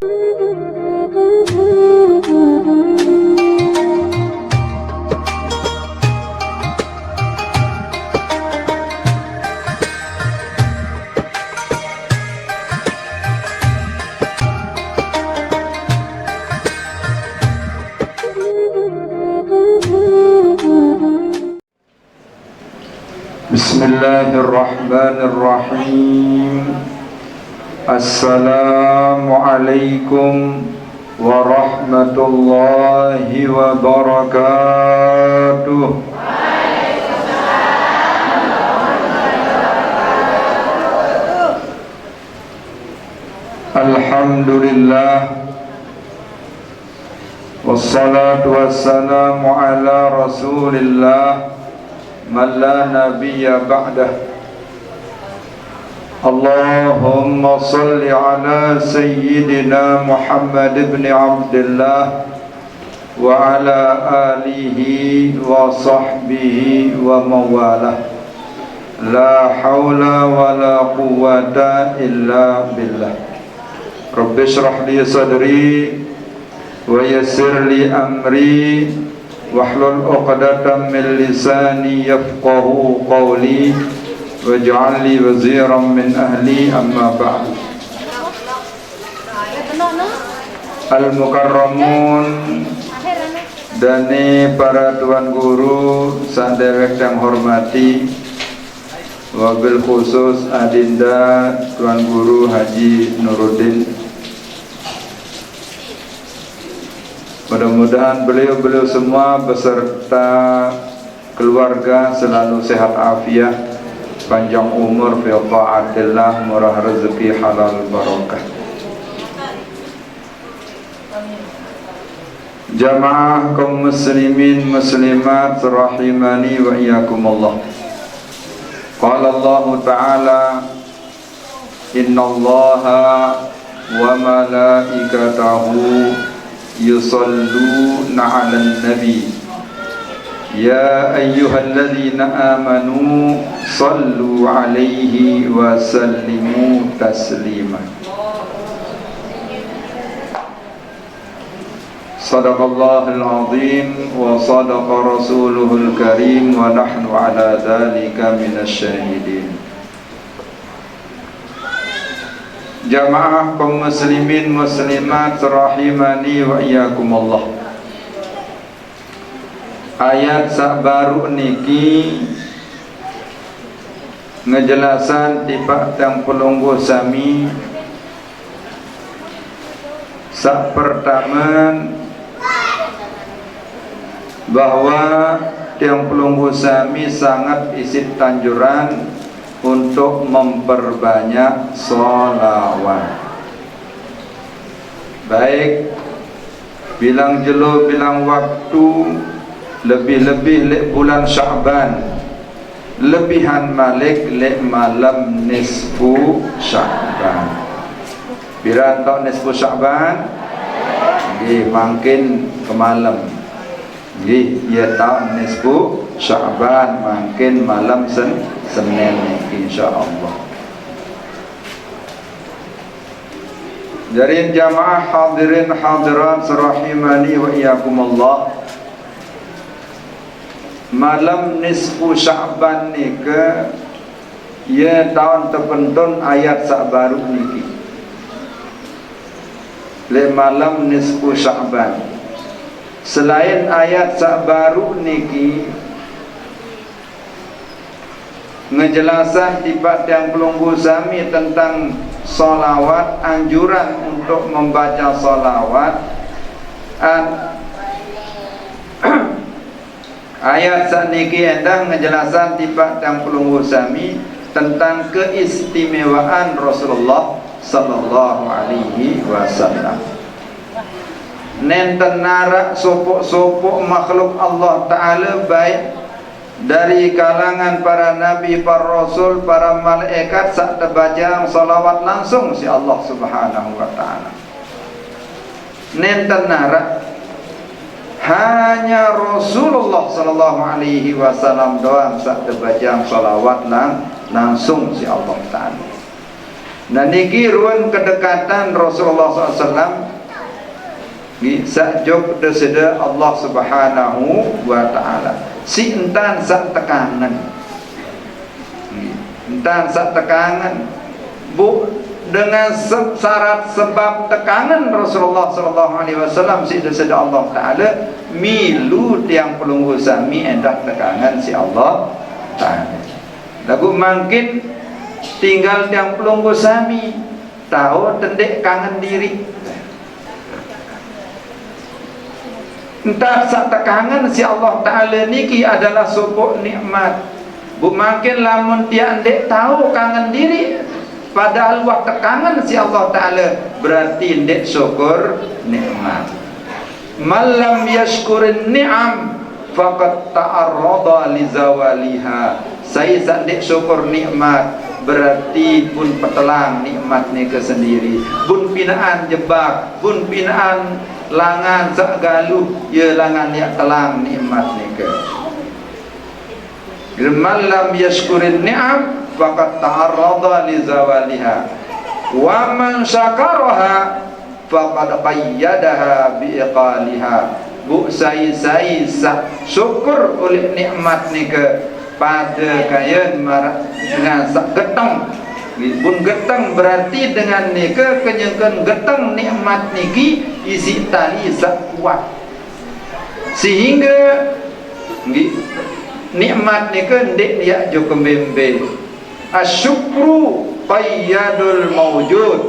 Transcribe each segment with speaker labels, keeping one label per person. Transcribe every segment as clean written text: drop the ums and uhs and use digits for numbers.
Speaker 1: Bismillahirrahmanirrahim. Assalamualaikum warahmatullahi wabarakatuh. Alhamdulillah, wassalatu wassalamu ala rasulillah man la nabiyya ba'dah. Allahumma salli ala sayyidina Muhammad ibn Abdullah wa ala alihi wa sahbihi wa mawalah. La hawla wa la quwwata illa billah. Rabbi shrah li sadri wa yassir li amri wahlul 'uqdatam min lisani yafqahu qawli waj'al li waziran min ahli, amma ba'd. Al-mukarramun dani para tuan guru sadherek yang hormati, wabil khusus adinda tuan guru Haji Nuruddin. Mudah-mudahan beliau-beliau semua beserta keluarga selalu sehat afiat, panjang umur, fi ta'atillah, murah rezeki, halal barakah. Jamaah kaum muslimin muslimat rahimani wa iyyakumullah. Qala Allah Ta'ala, innallaha wa malaikatahu yusalluna 'alan nabi ya ayyuhalladzina amanu sallu 'alaihi wa sallimu taslima. Sadaqallahul azim wa sadaqa rasuluhul karim wa nahnu 'ala dzalika minasyahidin. Jamaah kaum muslimin muslimat rahimani wa iyyakumullah. Ayat sak baru niki ngejelasan tipak tang pelungguh sami. Sak pertama bahwa tiang pelungguh sami sangat isi tanjuran untuk memperbanyak sholawat. Baik bilang jelo bilang waktu, lebih-lebih lek bulan Sya'ban, lebihan malik lek malam nisfu Sya'ban. Bila tak nisfu Sya'ban, makin ke malam. Ya tak nisfu Sya'ban, makin malam Senin insyaallah. Jadi jamaah hadirin hadirat rahimani wa iyyakumullah, malam nisfu Sya'ban nika ya tahun terpentun ayat sak baru niki. Le malam nisfu Sya'ban, selain ayat sak baru niki ngejelasan tiba yang pelunggu sami tentang solawat, anjuran untuk membaca solawat. Ayat saniki endah ngejelasan tiba yang pelunggu sami tentang keistimewaan Rasulullah sallallahu alaihi wasallam. Nenten narak sopok-sopok makhluk Allah Ta'ala, baik dari kalangan para nabi, para rasul, para malaikat, sak terbaca salawat langsung si Allah Subhanahu wa Ta'ala. Nenten narak hanya Rasulullah sallallahu alaihi wasallam doang sak terbaca salawat langsung si Allah Ta'ala. Nah niki ruan kedekatan Rasulullah SAW sakjok deseda Allah Subhanahu wa taala. Si entan sak tekanan. Entan sak tekanan. Bu dengan syarat sebab tekanan Rasulullah sallallahu alaihi wasallam si deseda Allah taala milu tiang pelunggu sami endah tekanan si Allah taala. Lagu mungkin tinggal tiang pelunggu sami tahu tendek kangen diri. Entah sak tekangan si Allah Ta'ala niki adalah sopok nikmat. Bu makin lamun tiang dek tahu kangen diri, padahal wak tekangan si Allah Ta'ala berarti dek syukur nikmat. Malam yashkurin ni'am faqad ta'arrada li zawaliha. Saya sak dek syukur nikmat berarti pun petelang nikmat ni ke sendiri. Bun pinaan jebak, bun pinaan langan sak galuh, ya langan yak telang nikmat ni ke. Man lam yashkurin ni'am faqad ta'arrada li zawaliha. Wa man syakaraha faqad qayyadaha bi iqaliha. Bu sai sak syukur oleh nikmat ni ke pada kayan dengan sak getang. Bun getang berarti dengan nika kenyangkan getang nikmat niki isi tali sak kuat sehingga nikmat nika ndek ya jo kembembe. Asyukru qayyadul mawjud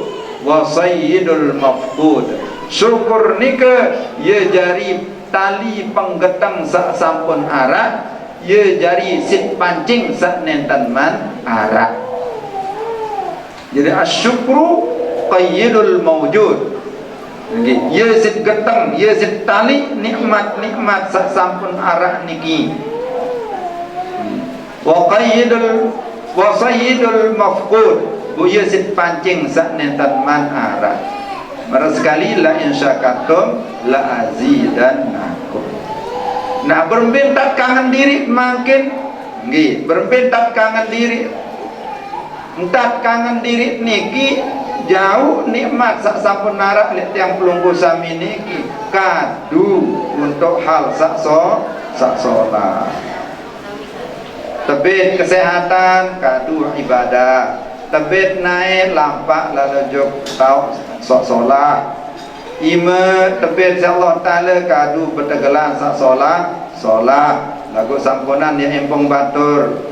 Speaker 1: wa sayyidul mafqud. Syukur nika ye jari tali penggetang sak sampun arak, ye jari sit pancing sak nentan man arak. Jadi asyukru qayyidul mawjud. Ya sit getang, ya sit tali nikmat-nikmat sak sampun arak niki. Wa sayyidul mafqud. Bu ya sit pancing sak nentan man arak. Mara sekali la insyakartum la azidannakum. Nah berbentak kangen diri makin nggih, berbentak kangen diri. Entah kangen diri niki jauh nikmat sak sampun narak lek tiang pelunggu sami niki kadu untuk hal sak solat. Tebet kesehatan kadu ibadah. Tebet naik lampak lalu jok tau sok solat. Ima tebet Allah Ta'ala kadu bertegelan sak solat. Lagu sampunan yang empong batur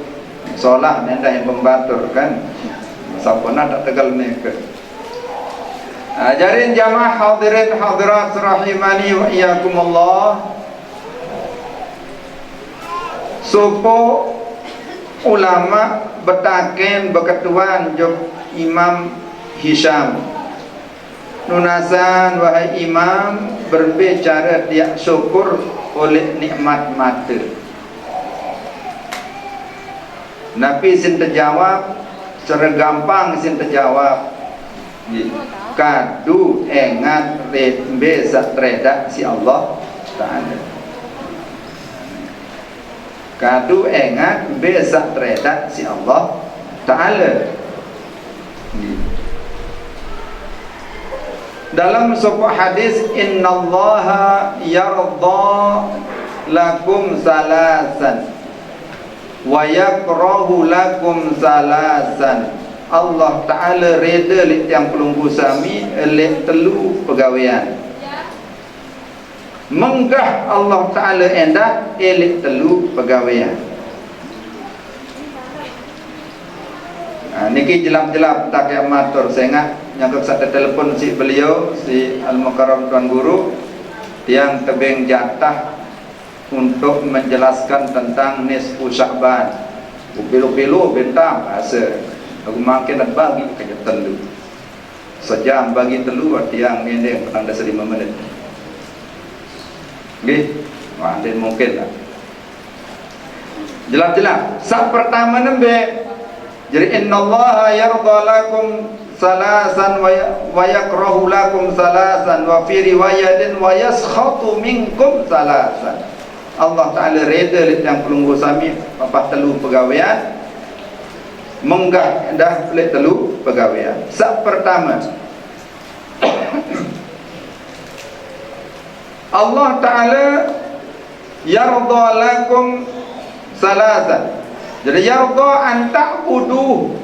Speaker 1: solat nendah yang pembatur kan sampuna tak tegal nek. Ajarin jamaah hadirin hadirat rahimani wa iyyakumullah. Sopo ulama betaken beketuan jok Imam Hisham nunasan wahai imam berbicara tiak syukur oleh nikmat mata. Nabi sin terjawab secara gampang sin terjawab kadu engat rembe sak tredak si Allah Ta'ala. Kadu engat be sak tredak si Allah Ta'ala. Dalam sebuah hadis innallaha yarda lakum salasan wa yakrahu lakum salasan. Allah Ta'ala reda lek yang pelunggu sami lek telu pegawaian. Menggah Allah Ta'ala endah lek telu pegawaian. Niki jelap-jelap tak yang matur saya ingat nyangkut satu telefon si beliau si Al-Mukarram Tuan Guru tiang tebing jatah untuk menjelaskan tentang nisfu Sya'ban. Pilu-pilu bentang bahasa aku makin nak bagi kerja telu sejam bagi telu tiang ini petang dah 5 menit okay? Wah, dan mungkin lah jelas-jelas sak pertama nembe. Jadi innallaha yarda lakum salasan wa yakrahu lakum salasan wa fi riwayatin wa yaskhatu minkum salasan. Allah Ta'ala reda yang pelunggu sami papah telu pegawaian menggah dah pelik telu pegawaian. Sak pertama, Allah Ta'ala yarda lakum salasa. Jadi yarda an ta'buduhu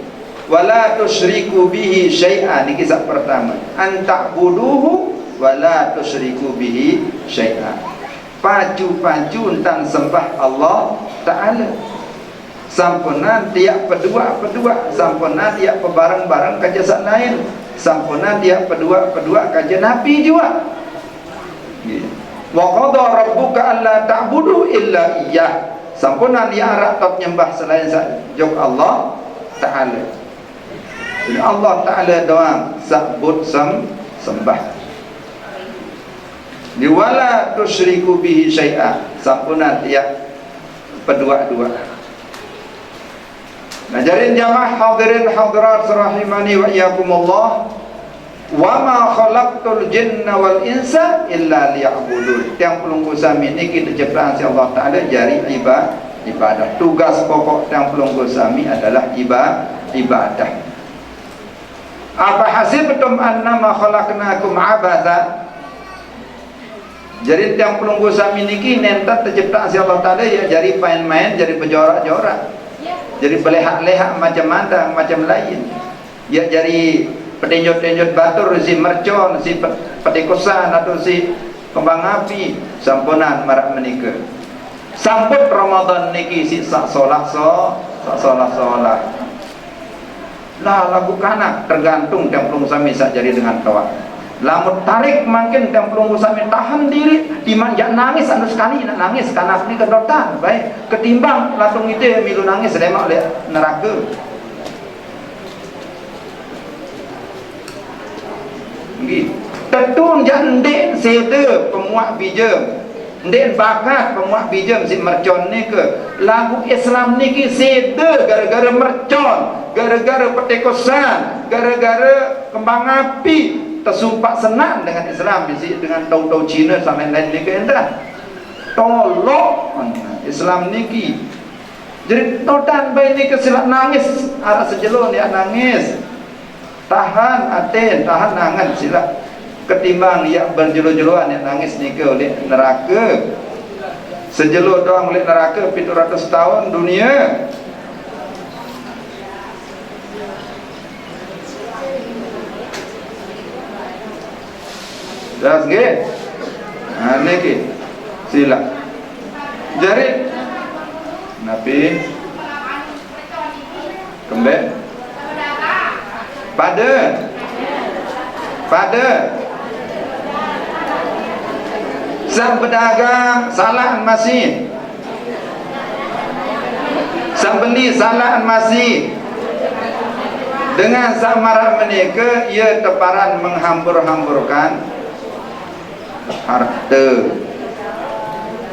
Speaker 1: wa la tusyriku bihi syai'an. Ini kisah pertama, an ta'buduhu wa la tusyriku bihi syai'an. Paju-paju tentang sembah Allah Ta'ala. Sampuna tiap pedua-pedua, sampuna tiap pebarang-barang kerja sak lain, sampuna tiap pedua-pedua kerja Nabi juga. Wa qada rabbuka alla ta'budu illa iyyah. Sampuna dia arak tak nyembah selain jog Allah Ta'ala. Jadi Allah Ta'ala doang sabut sembah. Di wala tusyriku bihi syai'a. Sampuna tiap pedua-dua. Nah, jadi jamaah hadirin hadirat rahimani wa iyyakumullah, wa ma khalaqtul jinna wal insa illa liya'budun. Yang pelunggu sami ni kita ciptaan si Allah Ta'ala jari ibadah. Tugas pokok yang pelunggu sami adalah ibadah. Apa hasibtum annama khalaqnakum abatha? Jadi yang pelunggu sami niki nentat terciptaan si Allah Ta'ala ya jari main-main, jari berjorak-jorak, jadi belehak-lehak macam mana, macam lain. Ya jadi petinjut-tinjut batur, si mercon, si petikusan atau si kembang api, sampunan marak menikah. Sambut Ramadan niki si sak solah. Lah lagu kanak tergantung templung sami sak jadi dengan tawak. Lamut tarik makin templung sami tahan diri, dimanja nangis anu sekali nak nangis kanak ni kedotan baik ketimbang latung itu milu nangis lemak le neraka. Nggih. Tetun jan ndek sede pemuak bijem. Ndek bakat pemuak bijem si mercon ni ke. Lagu Islam niki sede gara-gara mercon, gara-gara petikosan, gara-gara kembang api. Tersumpak senang dengan Islam bisi dengan tau-tau Cina sama lain ni ke entah. Tolok Islam niki. Jadi todan bayi ni kesilap nangis, arah sejelo dia nangis. Tahan aten, tahan nangan silap. Ketimbang dia berjelo-jeloan dia nangis ni ke oleh neraka. Sejelo doang oleh neraka 700 tahun dunia. Dah sikit. Ni ke sila. Jadi Nabi kembali pada sang pedagang salahan masih, sang beli salahan masih. Dengan sang marah menika ia teparan menghambur-hamburkan harta.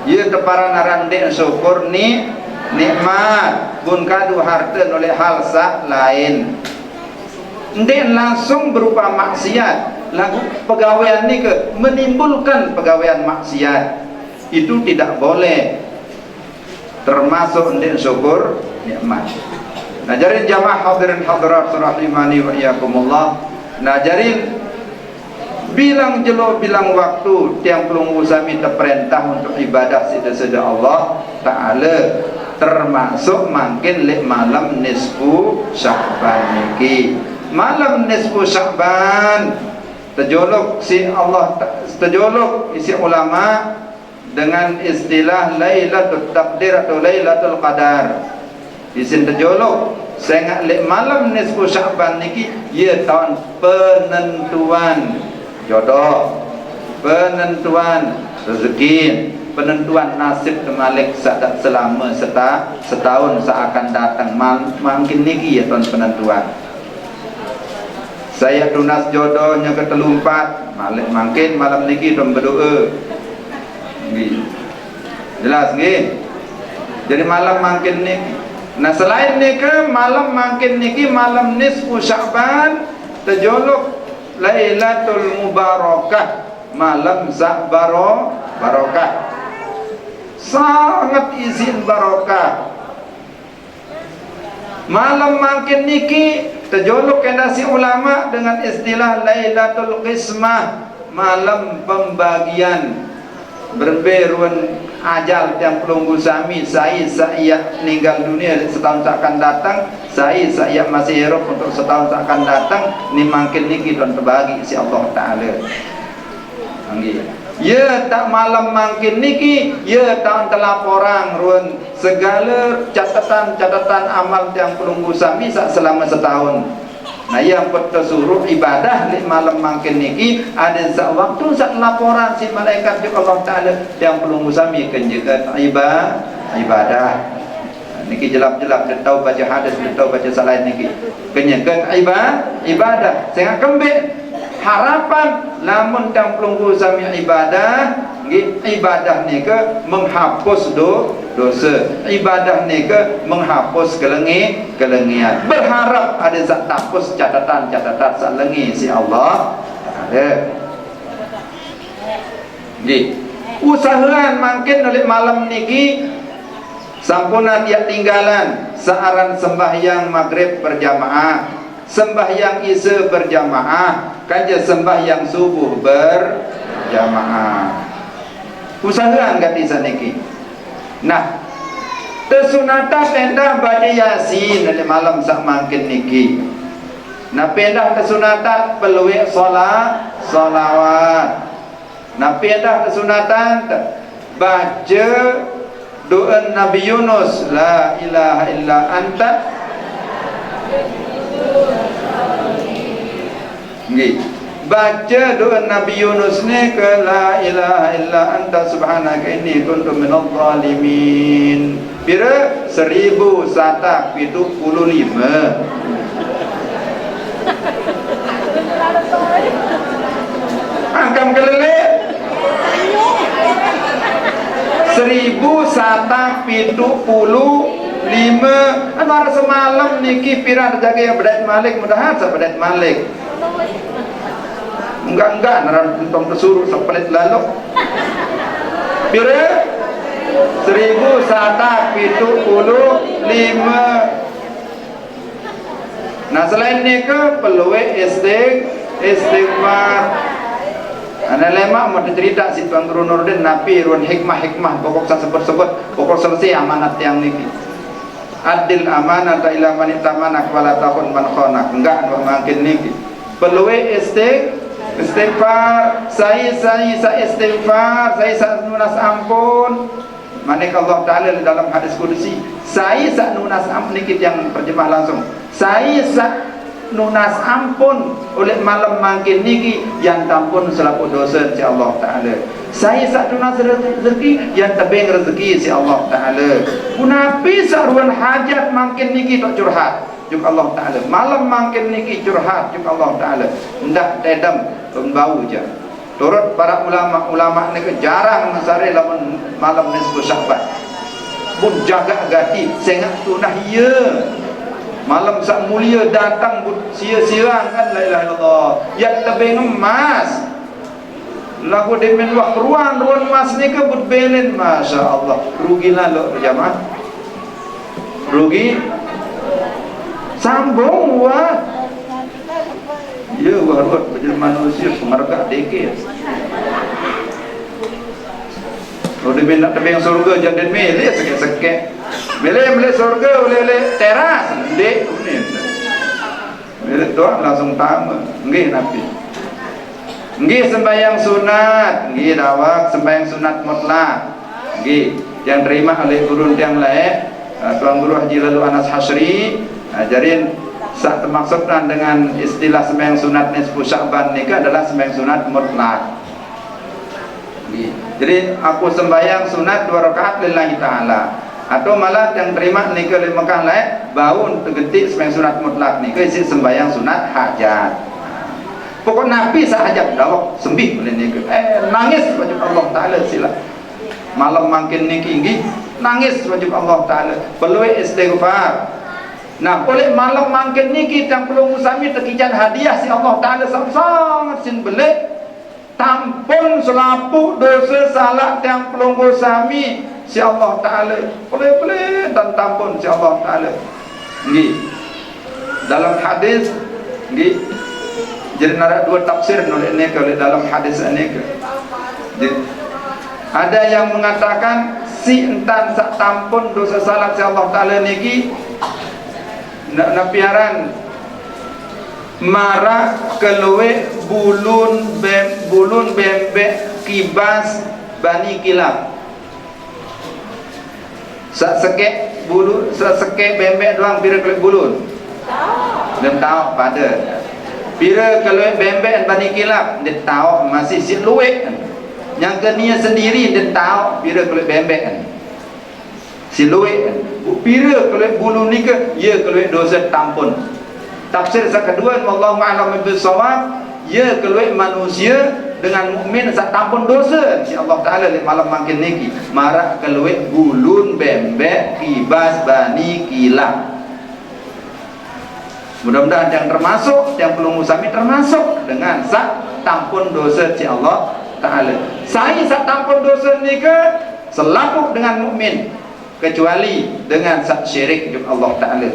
Speaker 1: Ia teparan arandek syukur ni nikmat bun kadu harta oleh hal sak lain. Ndek langsung berupa maksiat. Lagu pegawaian ni ke menimbulkan pegawaian maksiat. Itu tidak boleh. Termasuk ndek syukur nikmat. Nah, jadi jamaah hadirin hadirat rahimani wa iyyakumullah. Nah, jadi bilang jelo bilang waktu tiang pelunggu sami terperintah untuk ibadah sida-sida Allah Ta'ala, termasuk makin lek malam nisfu Sya'ban niki. Malam nisfu Sya'ban terjolok si Allah, terjolok isi ulama dengan istilah Lailatul Taqdir atau Lailatul Qadar. Isin terjolok sangat lek malam nisfu Sya'ban niki ia tahun penentuan jodoh, penentuan rezeki, penentuan nasib temalik saat selama setahun seakan datang. Makin niki ya tuan penentuan. Saya tunas jodohnya ke telumpat, makin malam niki tuan berdoa. Jelas nggih? Jadi malam makin niki. Nah, selain niki malam makin niki malam nisfu Sya'ban terjolok Lailatul Mubarakah, malam sak barokah. Sangat izin barokah. Malam makin niki terjolok kena si ulama dengan istilah Lailatul Qismah, malam pembagian. Berberuan ajal yang pelunggu sami saya meninggal dunia setahun akan datang, saya masih hidup untuk setahun akan datang, ni makin niki don terbagi si Allah Taala. Ya tak malam makin niki, ya tak telaporang ruan segala catatan amal yang pelunggu sami selama setahun. Nah yang bertesuruh ibadah di malam makin niki ada waktu saat laporan si malaikat juga Allah Taala yang pelunggu sami kenjaga ibadah. Niki jelap-jelap dia tahu baca hadis, dia tahu baca salah niki kenjaga ibadah. Saya kembali harapan lamun yang pelunggu sami ibadah ni ke menghapus dosa, ibadah ni ke menghapus kelengian. Berharap ada zat tapus catatan zat lengi si Allah ada. Usahaan makin oleh malam niki sampuna tiap tinggalan searan sembahyang maghrib berjamaah, sembahyang isya berjamaah, kanja sembahyang subuh berjamaah. Usahaan kati saniki. Nah, tersunata pendah baca Yasin dari malam sak makin niki. Nah, pendah tersunata peluik solawat. Nah, pendah tersunatan baca doa Nabi Yunus, la ilaha illa anta. Nggih. Baca doa Nabi Yunus ni ke la ilaha illa anta subhanaka inni kuntu minadh dhalimin. Pira 1175. Angkam kelele 1175. Anwar semalam niki pira jaga yang bedat Malik, mudahan sa bedat Malik. Enggak naran tentang tersuruh sepelit lalu. Pira 1175. Nah selain ni ke peluang istighfar. Ana lema mau cerita si Tuan Guru Nurdin Nabi ruan hikmah pokok sebut pokok selesai amanat yang niki. Adil amanat ila man itamanak wala takun man khanak. Enggak makin niki. Peluang istighfar, saya istighfar, saya nunas ampun. Manik Allah Ta'ala dalam hadis kudusi, saya nunas ampun, ini yang terjemah langsung. Saya nunas ampun oleh malam makin niki yang tampun selaku dosa si Allah Ta'ala. Saya nunas rezeki yang tebing rezeki si Allah Ta'ala. Kunapi saruan hajat makin niki tak curhat juga Allah Ta'ala. Malam makin niki curhat juga Allah Ta'ala. Hendak dedam bau je. Turut para ulama ni jarang mesare lamun malam nisfu Sya'ban. Bun jaga gati sengak tunah ya. Malam sak mulia datang bun sia-siang kan la ilaha illallah. Yang lebih emas. Lagu demen wak ruan emas ni ke bud belen, masya-Allah. Rugilah lo jamaah. Rugi sambung wah. Ya warot menjadi manusia pemarga deke. Kalau dia nak tebing surga jangan milih sekek-sekek. Milih surga oleh teras dek ni. Milih doa langsung tamu. Nggih Nabi. Nggih sembahyang sunat, nggih dawak sembahyang sunat mutlak. Nggih yang terima oleh guru yang lain, Tuan Guru Haji Lalu Anas Hasri ajarin saat termaksudkan dengan istilah sembahyang sunat nisfu Sya'ban ni adalah sembahyang sunat mutlak. Jadi aku sembahyang sunat 2 rakaat lillahi ta'ala. Atau malah yang terima ni ke Mekah lain bau tergetik sembahyang sunat mutlak ni ke isi sembahyang sunat hajat. Pokok Nabi sahajat dawak sembih boleh ni ke nangis wajib Allah Ta'ala sila. Malam makin ni tinggi nangis wajib Allah Ta'ala. Perlu istighfar. Nah, oleh malam makin ni kita perlu musami terkijan hadiah si Allah Ta'ala sangat sin belik tampun selapuk dosa salah yang pelunggu sami si Allah Ta'ala boleh dan tampun si Allah Ta'ala. Nggih. Dalam hadis nggih. Jadi ada dua tafsir oleh dalam hadis ini. Ada yang mengatakan si entan sak tampun dosa salat si Allah Taala niki nak piaran marah keluwe bulun bembek kibas bani kilap. Sak sekek bulu, sak sekek bembek doang pira keluwe bulun. Dan tahu pada pira keluwe bembek bani kilap, dia tahu masih si luwe. Yang kenia sendiri dia tahu pira keluwe bembek si luwe. Pira keluwe bulu ni ke ya keluwe dosa tampun. Tafsir yang kedua, wallahu a'lam bissawab, ya keluar manusia dengan mukmin sak tampun dosa si Allah Taala di malam makin niki marak keluar bulun bembek kibas bani kilap. Mudah-mudahan yang termasuk yang belum musami termasuk dengan sak tampun dosa si Allah Taala. Saya sak tampun dosa ni ke selaku dengan mukmin kecuali dengan sak syirik kepada Allah Taala.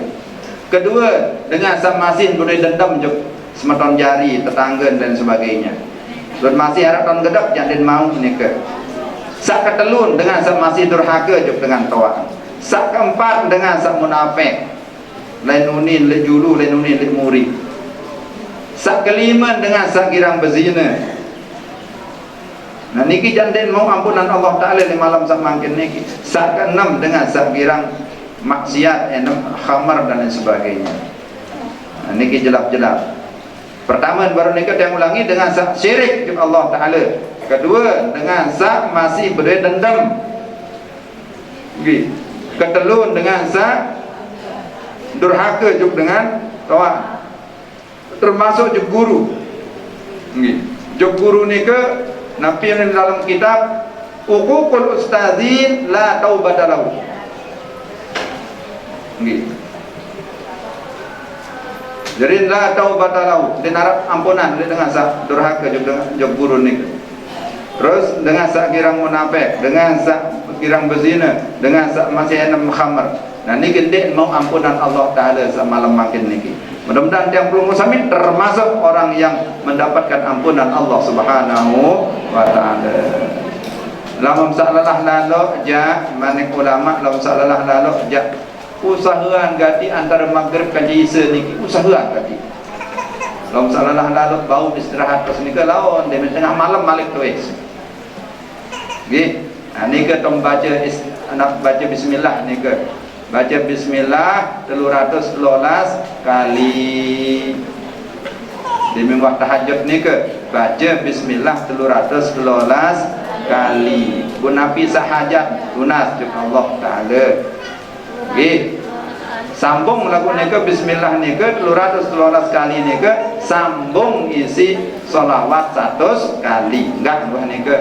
Speaker 1: Kedua, dengan sak masih boleh dendam juk semeton jari tetangga dan sebagainya. Dan masih harap ton gedap jangan mau nikah. Sak ketelun dengan sak masih durhaka juk dengan toa. Sak keempat dengan sak munafik. Lain unin le julu lain unin le muri. Sak kelima dengan sak girang berzina. Nah niki jangan mau ampunan Allah Taala di malam sak mangkin niki. Sak keenam dengan sak girang maksiat, khamar dan lain sebagainya. Nah, niki jelap-jelap. Pertama baru nikah yang ulangi dengan sak syirik kepada Allah Taala. Kedua dengan sak masih berdendam. Nggih. Ketelun dengan sak durhaka juk dengan toa. Termasuk juk guru. Nggih. Juk guru nika napi dalam kitab Uququl Ustadzin la taubata lahu. Jadi la taubata lahu, dinarap ampunan dengan sak durhaka juga dengan guru ni. Terus dengan sak girang munafik, dengan sak girang berzina, dengan sak masih enam khamar. Nah ni gede mau ampunan Allah Taala semalam makin niki. Mudah-mudahan yang belum musami termasuk orang yang mendapatkan ampunan Allah Subhanahu wa taala. Lamun salalah lalu ja manik ulama lamun salalah lalu ja usahaan gati antara maghrib kan isya niki usahaan gati. Lamun salalah lalu bau istirahat pas nika lawan di tengah malam malik tuis. Nggih. Nah nika tong baca anak baca bismillah nika. Baca bismillah 312 kali. Di minggu tahajud nika baca bismillah 312 kali. Guna pisah hajat lunas juga Allah Taala. Nggih. Sambung lagu nika bismillah nika 312 kali nika sambung isi selawat 100 kali. Enggak buah nika.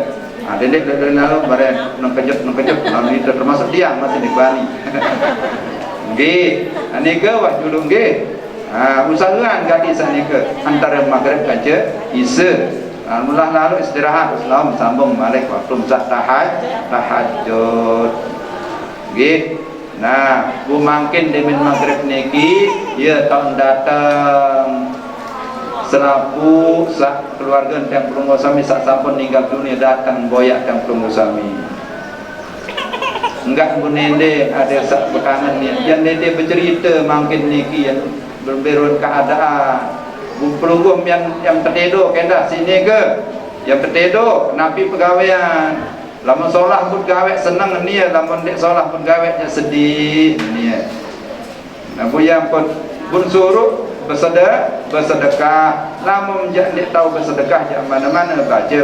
Speaker 1: Ah dedek lalu bare nang kejut lalu itu termasuk dia masih di Bali. Nggih. Nika wah dulu nggih. Usahaan gadi sanika antara maghrib kaca isya. Alhamdulillah lalu istirahat Islam sambung balik waktu tahajud. Nggih. Nah, bu mangkin demin maghrib niki ya tahun datang selaku sak keluarga yang perlu sami sak sampun ninggal dunia datang boyak yang perlu sami. Enggak bu nende ada sak bekanan ni. Yang nende bercerita mangkin niki yang berberun keadaan. Bu pelungguh yang tertidur kendah sini ke? Yang tertidur napi pegawaian. Lamun solah pun gawe senang ni ya, lamun dek solah pun gawe sedih ni ya. Nah bu yang pun suruh bersedekah. Lamun jak dek tahu bersedekah jak mana-mana baca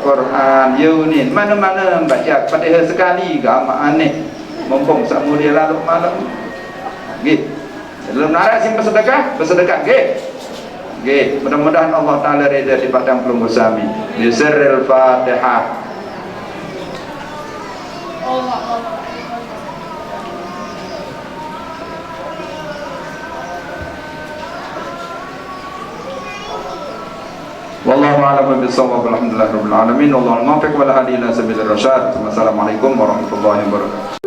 Speaker 1: Quran yunin mana-mana baca Fatihah sekali gama aneh. Mumpung sak mulia lalu malam. Nggih. Dalam narak sim bersedekah nggih. Nggih, mudah-mudahan Allah Taala redha di padang pelunggu sami. Bi sirril Fatihah. Wallahu a'lam bishawab. Alhamdulillahirabbil alamin. Wallahu muwaffiq wal hadi ila sabilir rasyad. Wassalamualaikum warahmatullahi wabarakatuh.